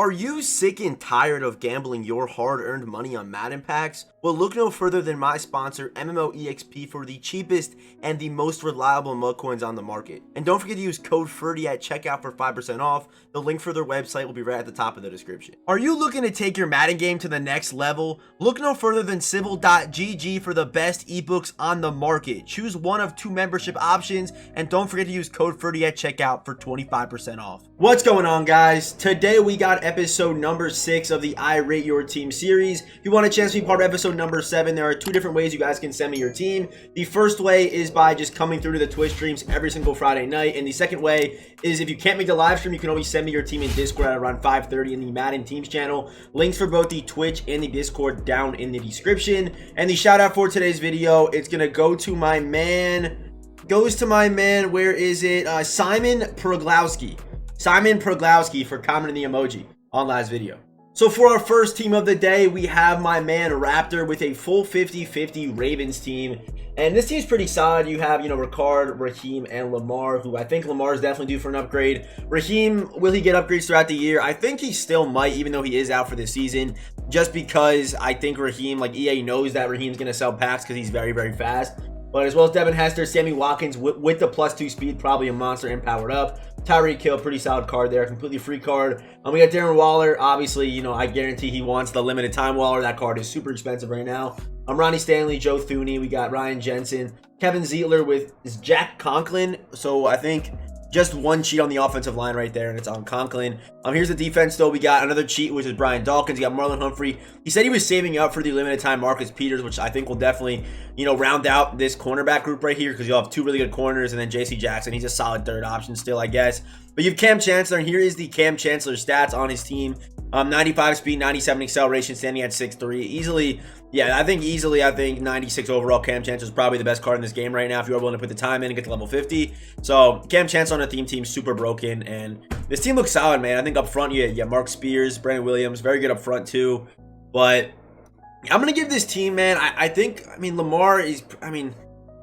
Are you sick and tired of gambling your hard-earned money on Madden packs? Well, look no further than my sponsor, MMOEXP, for the cheapest and the most reliable mug coins on the market. And don't forget to use code Ferdy at checkout for 5% off. The link for their website will be right at the top of the description. Are you looking to take your Madden game to the next level? Look no further than civil.gg for the best ebooks on the market. Choose one of 2 membership options, and don't forget to use code Ferdy at checkout for 25% off. What's going on, guys? Today we got episode number 6 of the I Rate Your Team series. If you want a chance to be part of episode number 7, there are 2 different ways you guys can send me your team. The first way is by just coming through to the Twitch streams every single Friday night, and the second way is if you can't make the live stream, you can always send me your team in Discord at around 5:30 in the Madden Teams channel. Links for both the Twitch and the Discord down in the description. And the shout out for today's video, it's gonna go to my man, where is it? Simon Proglowski for commenting the emoji on last video. So for our first team of the day, we have my man Raptor with a full 50-50 Ravens team. And this team's pretty solid. You have, Ricard, Raheem, and Lamar, who I think Lamar is definitely due for an upgrade. Raheem, will he get upgrades throughout the year? I think he still might, even though he is out for this season, just because I think Raheem, EA knows that Raheem's going to sell packs because he's very, very fast. But as well as Devin Hester, Sammy Watkins with the +2 speed, probably a monster and powered up. Tyreek Hill, pretty solid card there, completely free card. We got Darren Waller, obviously, I guarantee he wants the limited time Waller. That card is super expensive right now. Ronnie Stanley, Joe Thuney, we got Ryan Jensen, Kevin Zeitler with Jack Conklin. So I think just one cheat on the offensive line right there, and it's on Conklin. Here's the defense, though. We got another cheat, which is Brian Dawkins. You got Marlon Humphrey. He said he was saving up for the limited time Marcus Peters, which I think will definitely, round out this cornerback group right here, because you'll have 2 really good corners, and then J.C. Jackson. He's a solid third option still, I guess. But you have Cam Chancellor, and here is the Cam Chancellor stats on his team. 95 speed, 97 acceleration, standing at 6'3". I think 96 overall. Cam Chancellor is probably the best card in this game right now if you are willing to put the time in and get to level 50. So Cam Chancellor on a team super broken, and this team looks solid, man. I think up front you got Mark Spears, Brandon Williams, very good up front too. But I'm gonna give this team, man.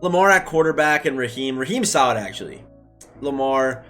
Lamar at quarterback and Raheem's solid actually. Lamar.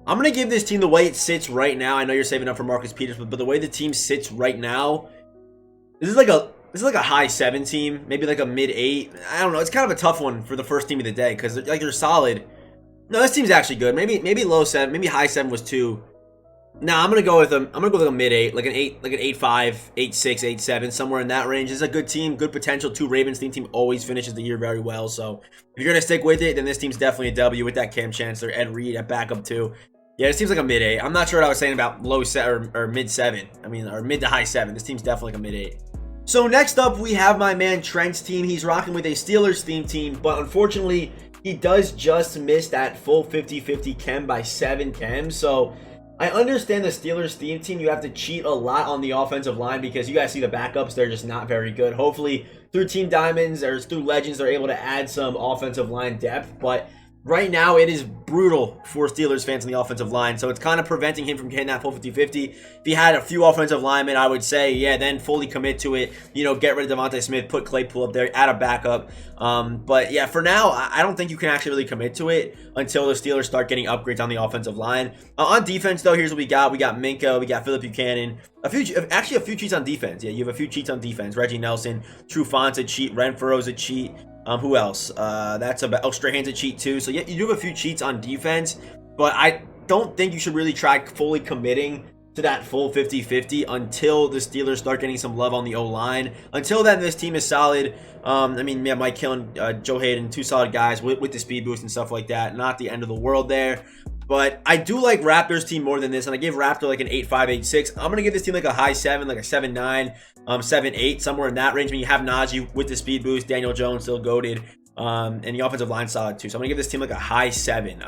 I'm going to give this team the way it sits right now. I know you're saving up for Marcus Peters, but the way the team sits right now, this is like a high 7 team, maybe like a mid 8. I don't know. It's kind of a tough one for the first team of the day because they're solid. No, this team's actually good. Maybe low 7, maybe high 7 was too. Nah, I'm going to go with them. I'm going to go with a mid 8, like an 8.5, 8.6, 8.7, somewhere in that range. This is a good team, good potential. 2 Ravens team always finishes the year very well. So if you're going to stick with it, then this team's definitely a W with that Cam Chancellor, Ed Reed at backup too. Yeah, it seems like a mid 8. I'm not sure what I was saying about low 7 or mid 7. Or mid to high 7. This team's definitely like a mid 8. So next up, we have my man Trent's team. He's rocking with a Steelers themed team, but unfortunately, he does just miss that full 50-50 chem by 7 chems. So I understand the Steelers theme team. You have to cheat a lot on the offensive line because you guys see the backups. They're just not very good. Hopefully, through Team Diamonds or through Legends, they're able to add some offensive line depth, but right now, it is brutal for Steelers fans on the offensive line, so it's kind of preventing him from getting that full 50-50. If he had a few offensive linemen, I would say, then fully commit to it. Get rid of Devontae Smith, put Claypool up there, add a backup. But yeah, for now, I don't think you can actually really commit to it until the Steelers start getting upgrades on the offensive line. On defense, though, here's what we got. We got Minka, we got Phillip Buchanan. A few cheats on defense. Yeah, you have a few cheats on defense. Reggie Nelson, Trufont's a cheat, Renfro's a cheat. Who else? Strahan's a cheat too. So yeah, you do have a few cheats on defense, but I don't think you should really try fully committing to that full 50-50 until the Steelers start getting some love on the O-line. Until then, this team is solid. Mike Hill and Joe Hayden, 2 solid guys with the speed boost and stuff like that. Not the end of the world there. But I do like Raptors team more than this, and I gave Raptor like an 8.5, 8.6. I'm going to give this team like a high 7, like a 7.9, 7.8, somewhere in that range. You have Najee with the speed boost, Daniel Jones still goated, and the offensive line solid too. So I'm going to give this team like a high 7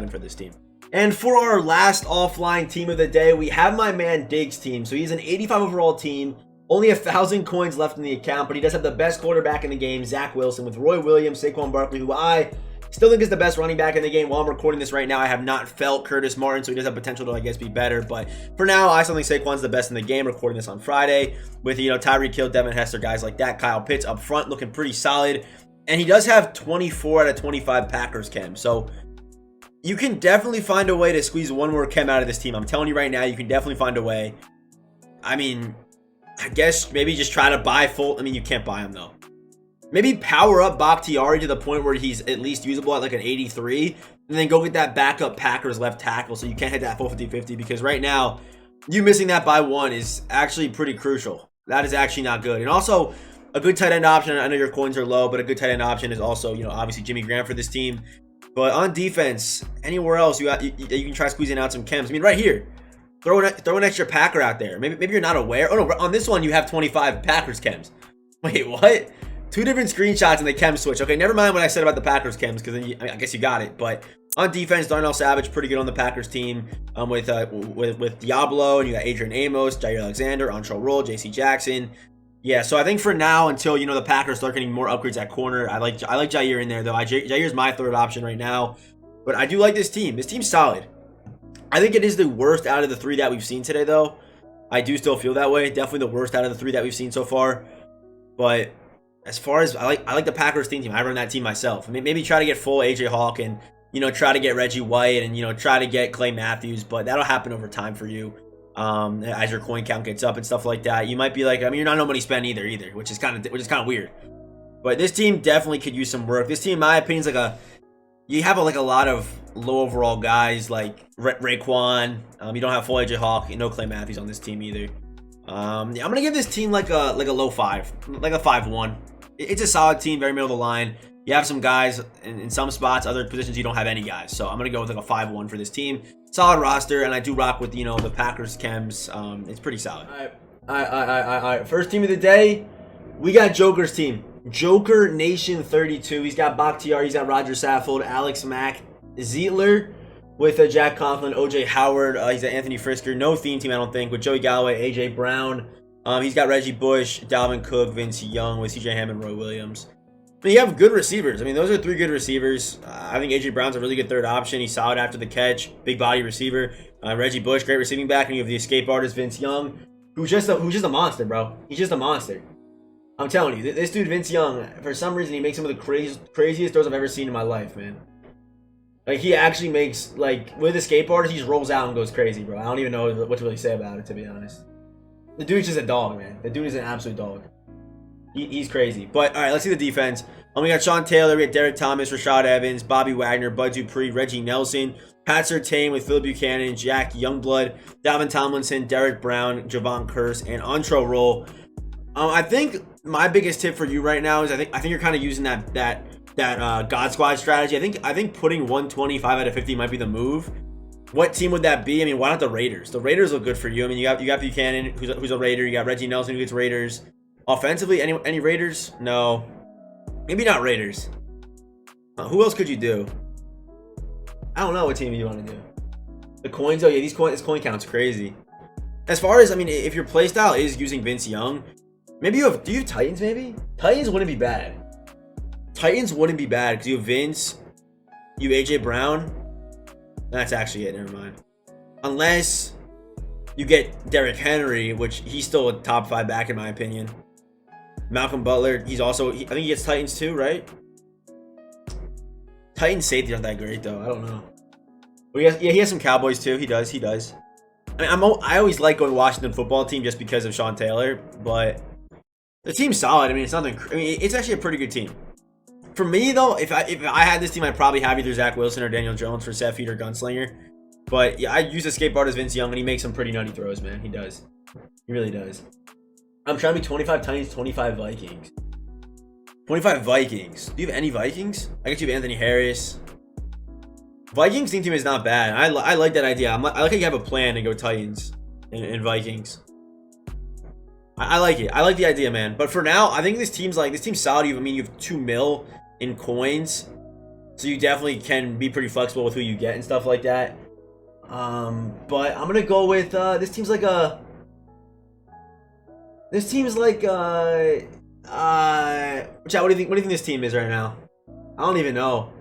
for this team. And for our last offline team of the day, we have my man Diggs' team. So he's an 85 overall team, only 1,000 coins left in the account, but he does have the best quarterback in the game, Zach Wilson, with Roy Williams, Saquon Barkley, who I still think is the best running back in the game. While I'm recording this right now, I have not felt Curtis Martin, so he does have potential to, I guess, be better. But for now, I still think Saquon's the best in the game, recording this on Friday. With, Tyreek Hill, Devin Hester, guys like that. Kyle Pitts up front looking pretty solid. And he does have 24 out of 25 Packers chem. So you can definitely find a way to squeeze one more chem out of this team. I'm telling you right now, you can definitely find a way. I mean, I guess maybe just try to buy full. I mean, you can't buy him though. Maybe power up Bakhtiari to the point where he's at least usable at like an 83, and then go get that backup Packers left tackle so you can't hit that full 50-50, because right now, you missing that by one is actually pretty crucial. That is actually not good. And also, a good tight end option, I know your coins are low, but a good tight end option is also, obviously Jimmy Graham for this team. But on defense, anywhere else, you can try squeezing out some chems. I mean, right here, throw an extra Packer out there. Maybe you're not aware. Oh, no, on this one, you have 25 Packers chems. Wait, what? 2 different screenshots and the chem switch. Okay, never mind what I said about the Packers chems, because then I guess you got it. But on defense, Darnell Savage, pretty good on the Packers team. With Diablo, and you got Adrian Amos, Jair Alexander, Antrell Roll, J.C. Jackson. Yeah, so I think for now, until the Packers start getting more upgrades at corner, I like Jair in there though. Jair's my third option right now, but I do like this team. This team's solid. I think it is the worst out of the 3 that we've seen today, though. I do still feel that way. Definitely the worst out of the 3 that we've seen so far. But as far as I like the Packers team. I run that team myself. I mean, maybe try to get full AJ Hawk and try to get Reggie White and try to get Clay Matthews, but that'll happen over time for you. As your coin count gets up and stuff like that, you might be like, I mean, you're not no money spent either, which is kind of weird. But this team definitely could use some work. This team, in my opinion, is you have a lot of low overall guys like Raekwon. You don't have full AJ Hawk, no Clay Matthews on this team either. I'm gonna give this team like a low 5, like a 5-1. It's a solid team, very middle of the line. You have some guys in some spots, other positions you don't have any guys. So I'm gonna go with like a 5-1 for this team. Solid roster, and I do rock with the Packers chems. It's pretty solid. All right. First team of the day, we got Joker's team. Joker Nation 32. He's got Bakhtiari, he's got Roger Saffold, Alex Mack, Zietler with Jack Conklin, OJ Howard. He's got Anthony Frisker. No theme team, I don't think, with Joey Galloway, AJ Brown. He's got Reggie Bush, Dalvin Cook, Vince Young with CJ Ham and Roy Williams. But you have good receivers. I mean, those are 3 good receivers. I think AJ Brown's a really good third option. He's solid after the catch, big body receiver. Reggie Bush, great receiving back, and you have the escape artist Vince Young, who's just a monster, bro. He's just a monster. I'm telling you, this dude Vince Young, for some reason, he makes some of the craziest throws I've ever seen in my life, man. Like, he actually makes, like, with escape artist, he just rolls out and goes crazy, bro. I don't even know what to really say about it, to be honest. The dude's just a dog, man. The dude is an absolute dog. He's crazy. But, all right, let's see the defense. We got Sean Taylor, we got Derek Thomas, Rashad Evans, Bobby Wagner, Bud Dupree, Reggie Nelson, Pat Surtain with Phil Buchanan, Jack Youngblood, Dalvin Tomlinson, Derek Brown, Javon Curse, and Antrell Roll. I think my biggest tip for you right now is I think you're kind of using that God Squad strategy. I think putting 125 out of 50 might be the move. What team would that be? I mean, why not the Raiders? The Raiders look good for you. I mean, you got Buchanan, who's a Raider. You got Reggie Nelson, who gets Raiders. Offensively, any Raiders? No. Maybe not Raiders. Who else could you do? I don't know what team you want to do. The coins, though, yeah, this coin count's crazy. As far as, I mean, if your playstyle is using Vince Young, maybe do you have Titans, maybe? Titans wouldn't be bad. Titans wouldn't be bad because you have Vince, you have AJ Brown. That's actually it, never mind. Unless you get Derrick Henry, which he's still a top 5 back in my opinion. Malcolm Butler, I think he gets Titans too, right? Titans safety aren't that great though. I don't know. Well, he has some Cowboys too. He does. I mean, I always like going to Washington football team just because of Sean Taylor, but the team's solid. I mean, it's nothing. I mean, it's actually a pretty good team. For me though, if I had this team, I'd probably have either Zach Wilson or Daniel Jones for Seth Feed or Gunslinger. But yeah, I use escape artist Vince Young, and he makes some pretty nutty throws, man. He does. He really does. I'm trying to be 25 Titans, 25 Vikings. 25 Vikings. Do you have any Vikings? I guess you have Anthony Harris. Vikings team is not bad. I like that idea. I like how you have a plan to go Titans and Vikings. I like it. I like the idea, man. But for now, I think this team's solid. I mean, you have 2 mil in coins, so you definitely can be pretty flexible with who you get and stuff like that. But I'm gonna go with this team's like Chad, what do you think this team is right now? I don't even know.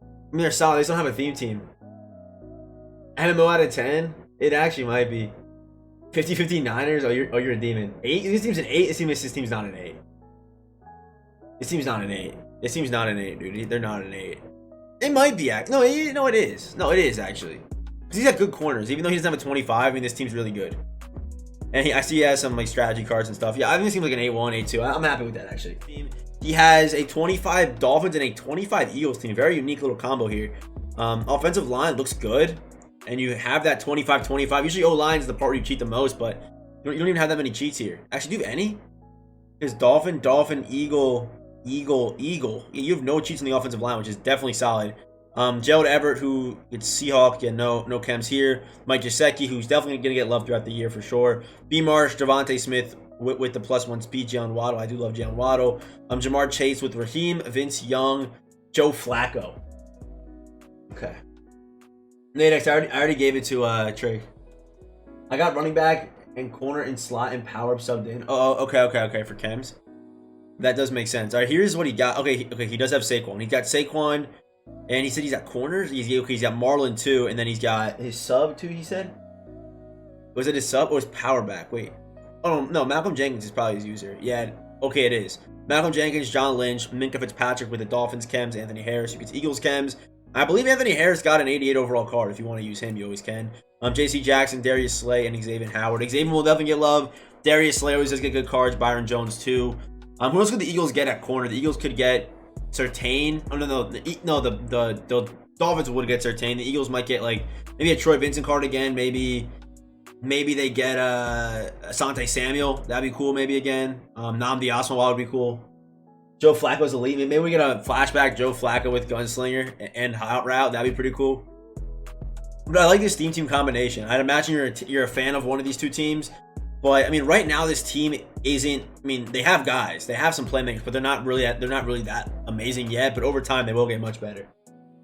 I mean, they're solid. They just don't have a theme team. MMO out of 10? It actually might be. 50-50 Niners? Oh, you're a demon. 8? This team's an 8? This team's not an 8. This team's not an 8. This team's not an 8, dude. They're not an 8. It might be. No, it is. No, it is, actually. Because he's got good corners. Even though he doesn't have a 25, I mean, this team's really good. And I see he has some like strategy cards and stuff. Yeah, I think it seems like an 8-1, 8-2. I'm happy with that actually. He has a 25 Dolphins and a 25 Eagles team. Very unique little combo here. Offensive line looks good. And you have that 25-25. Usually O-line is the part where you cheat the most, but you don't even have that many cheats here. Actually, do you have any? There's Dolphin, Eagle, Eagle. You have no cheats in the offensive line, which is definitely solid. Gerald Everett, who it's Seahawk, yeah, no chems here. Mike Gesicki, who's definitely going to get love throughout the year for sure. B. Marsh, Devontae Smith with the +1 speed. Jalen Waddle, I do love Jalen Waddle. Jamar Chase with Raheem, Vince Young, Joe Flacco. Okay. Nadex, I already gave it to Trey. I got running back and corner and slot and power up subbed in. Oh, okay, for chems. That does make sense. All right, here's what he got. Okay, he does have Saquon. He got Saquon. And he said he's got corners. He's got Marlon too, and then he's got his sub too. He said, was it his sub or his power back? Wait, oh no, Malcolm Jenkins is probably his user. Yeah, okay, it is. Malcolm Jenkins, John Lynch, Minkah Fitzpatrick with the Dolphins chems, Anthony Harris who gets Eagles chems. I believe Anthony Harris got an 88 overall card. If you want to use him, you always can. J.C. Jackson, Darius Slay, and Xavier Howard. Xavier will definitely get love. Darius Slay always does get good cards. Byron Jones too. Who else could the Eagles get at corner? The Eagles could get Surtain. Oh no, the Dolphins would get Surtain. The Eagles might get like maybe a Troy Vincent card again. Maybe they get Asante Samuel. That'd be cool. Maybe again. Nnamdi Asomugha would be cool. Joe Flacco's elite. Maybe we get a flashback Joe Flacco with Gunslinger and Hot Route. That'd be pretty cool. But I like this team combination. I'd imagine you're a fan of one of these two teams. But I mean, right now this team isn't. I mean, they have guys, they have some playmakers, but they're not really that amazing yet. But over time, they will get much better,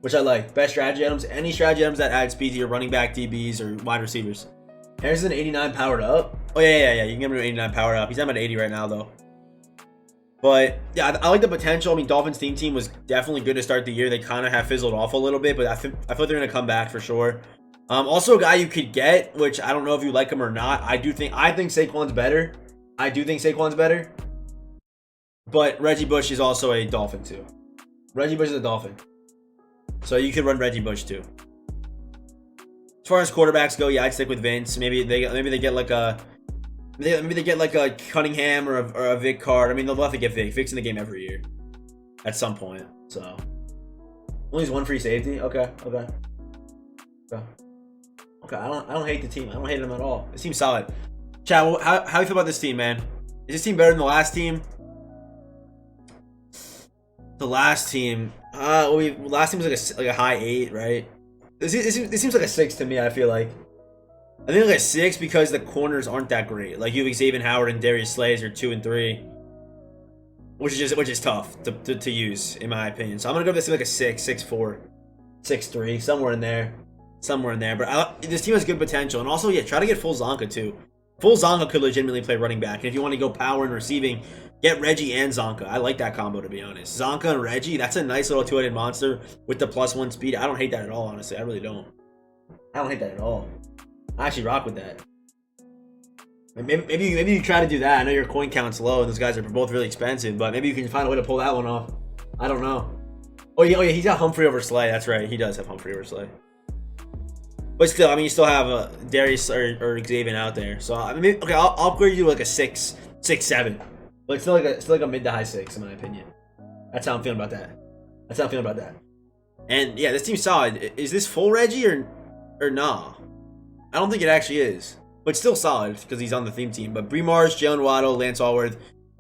which I like. Best strategy items, any strategy items that add speed to your running back, DBs, or wide receivers. Harris is an 89 powered up. Oh yeah. You can give him an 89 powered up. He's at 80 right now though. But yeah, I like the potential. I mean, Dolphins team was definitely good to start the year. They kind of have fizzled off a little bit, but I feel they're gonna come back for sure. Also a guy you could get, which I don't know if you like him or not. I think Saquon's better. But Reggie Bush is also a Dolphin too. Reggie Bush is a Dolphin. So you could run Reggie Bush too. As far as quarterbacks go, yeah, I'd stick with Vince. Maybe they get like a Cunningham or a Vic card. I mean, they'll have to get Vic. Vic's in the game every year at some point. So only one free safety. Okay. I don't hate the team. I don't hate them at all. It seems solid. Chad, how do you feel about this team, man? Is this team better than the last team? The last team, last team was like a high 8, right? This seems like a 6 to me. I feel like. I think like a 6 because the corners aren't that great. Like you have Xavier Howard and Darius Slay are 2 and 3, which is tough to use in my opinion. So I'm gonna go with this like a 6, 6-4, 6-3, somewhere in there. But this team has good potential, and also try to get full Zonka too. Full Zonka could legitimately play running back, and if you want to go power and receiving, get Reggie and Zonka. I like that combo to be honest. Zonka and Reggie, that's a nice little two-headed monster with the +1 speed. I don't hate that at all, honestly. I really don't. I don't hate that at all. I actually rock with that. Maybe you try to do that. I know your coin count's low, and those guys are both really expensive, but maybe you can find a way to pull that one off. I don't know. Oh yeah, he's got Humphrey over Slay. That's right, he does have Humphrey over Slay. But still, I mean, you still have Darius or Xavier out there. So I mean, okay, I'll upgrade you to like a 6, 7. But it's still like a mid to high 6 in my opinion. That's how I'm feeling about that. And yeah, this team's solid. Is this full Reggie or nah? I don't think it actually is, but still solid because he's on the theme team. But Bree Mars, Jalen Waddle, Lance Allworth,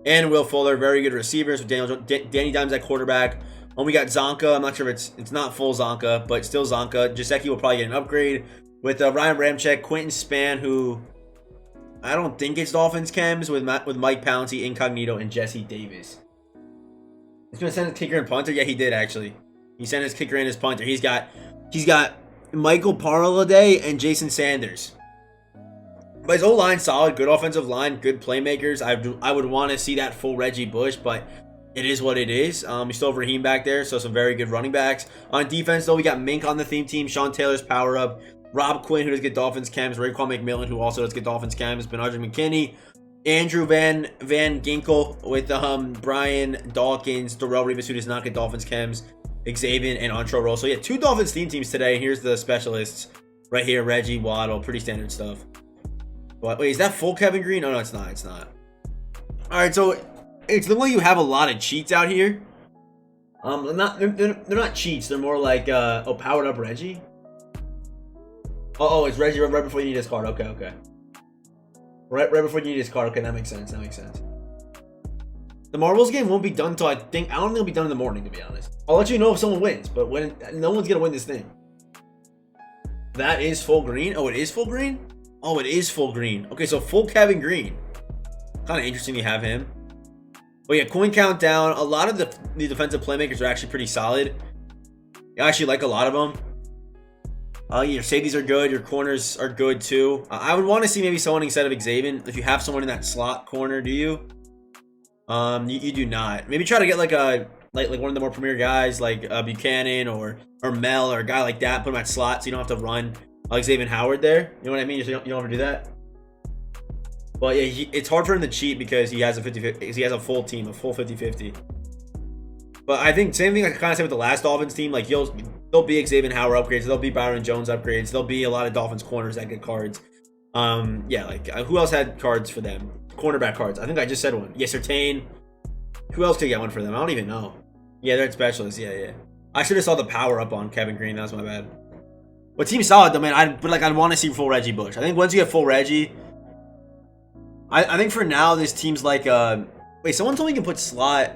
and Will Fuller, very good receivers with Danny Dimes at quarterback. We got Zonka. I'm not sure if it's not full Zonka, but still Zonka. Gesicki will probably get an upgrade with Ryan Ramczyk, Quentin Spann, who I don't think it's Dolphins chems, with Mike Pouncey, Incognito, and Jesse Davis. He's gonna send his kicker and punter. Yeah, he did actually. He sent his kicker and his punter. He's got Michael Parlade and Jason Sanders. But his O-line solid, good offensive line, good playmakers. I would want to see that full Reggie Bush, but it is what it is. We still have Raheem back there, so some very good running backs. On defense, though, we got Mink on the theme team, Sean Taylor's power up, Rob Quinn, who does get Dolphins chems, Raekwon McMillan, who also does get Dolphins chems, Bernard McKinney, Andrew Van Ginkel with Brian Dawkins, Darrell Revis, who does not get Dolphins chems, Xavier, and Antro Roll. So yeah, 2 Dolphins theme teams today. Here's the specialists right here, Reggie, Waddle, pretty standard stuff. But wait, is that full Kevin Green? No, it's not. It's not. All right, so it's looking like you have a lot of cheats out here. They're not cheats. They're more like powered up Reggie. Oh, it's Reggie right before you need his card. Okay. Right before you need his card. Okay, that makes sense. The marbles game won't be done until I don't think it'll be done in the morning, to be honest. I'll let you know if someone wins, but when no one's gonna win this thing. That is full green. Oh, it is full green. Oh, it is full green. Okay, so full Kevin Green. Kind of interesting to have him. Oh yeah, coin countdown. A lot of the defensive playmakers are actually pretty solid. I actually like a lot of them. Your safeties are good. Your corners are good too. I would want to see maybe someone instead of Xavier. If you have someone in that slot corner, do you? You do not. Maybe try to get like one of the more premier guys like Buchanan or Mel or a guy like that. Put him at slot so you don't have to run Xavier Howard there. You know what I mean? You don't have to do that. But yeah, it's hard for him to cheat because he has a 50-50. He has a full team, a full 50-50. But I think same thing I kind of said with the last Dolphins team. Like there'll be Xavier Howard upgrades. There'll be Byron Jones upgrades. There'll be a lot of Dolphins corners that get cards. Yeah, like who else had cards for them? Cornerback cards. I think I just said one. Yeah, Surtain. Who else could get one for them? I don't even know. Yeah, they're specialists. Yeah. I should have saw the power up on Kevin Green. That was my bad. But team solid though, man. I'd want to see full Reggie Bush. I think once you get full Reggie, I think for now this team's like wait, someone told me you can put slot.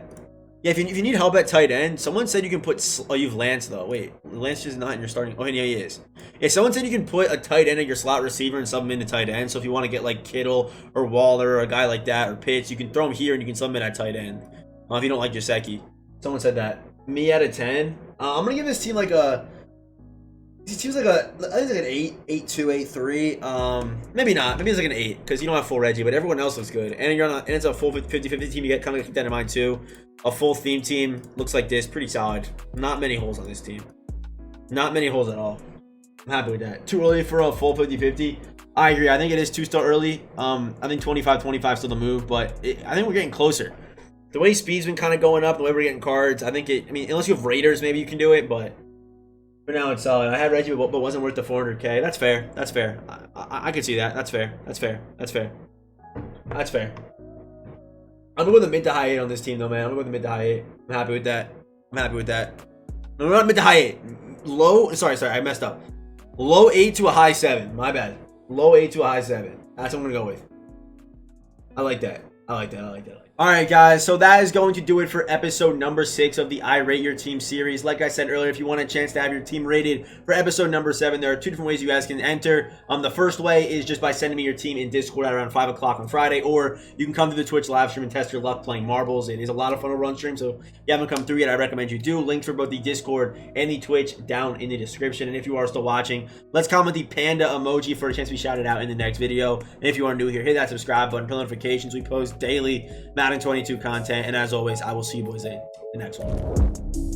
Yeah, if you need help at tight end, someone said you can put. Oh, you've Lance though. Wait, Lance is not in your starting. Oh, yeah, he is. Yeah, someone said you can put a tight end at your slot receiver and sub him into tight end. So if you want to get like Kittle or Waller or a guy like that or Pitts, you can throw him here and you can sub him in at tight end. If you don't like Gesicki, someone said that. Me out of 10. I'm gonna give this team like a. This team's like I think it's like an 8, 8-2, 8-3. Maybe not. Maybe it's like an 8 because you don't have full Reggie, but everyone else looks good. And and it's a full 50-50 team. You get kind of keep that in mind too. A full theme team looks like this, pretty solid. Not many holes on this team. Not many holes at all. I'm happy with that. Too early for a full 50-50. I agree. I think it is too still early. I think 25-25 still the move, but I think we're getting closer. The way speed's been kind of going up, the way we're getting cards, I think I mean, unless you have Raiders, maybe you can do it, but for now it's solid. I had Reggie, but wasn't worth the 400K. That's fair. That's fair. I can see that. That's fair. I'm gonna go with the mid to high 8 on this team, though, man. I'm gonna go with the mid to high 8. I'm happy with that. No, not mid to high 8. Low. Sorry, I messed up. Low 8 to a high 7. My bad. Low 8 to a high 7. That's what I'm gonna go with. I like that. Alright guys, so that is going to do it for episode number 6 of the I Rate Your Team series. Like I said earlier, if you want a chance to have your team rated for episode number 7, there are 2 different ways you guys can enter. The first way is just by sending me your team in Discord at around 5 o'clock on Friday, or you can come to the Twitch live stream and test your luck playing marbles. It is a lot of fun to run stream, so if you haven't come through yet, I recommend you do. Links for both the Discord and the Twitch down in the description. And if you are still watching, let's comment the panda emoji for a chance to be shouted out in the next video. And if you are new here, hit that subscribe button, turn notifications. We post daily Madden 22 content, and as always, I will see you boys in the next one.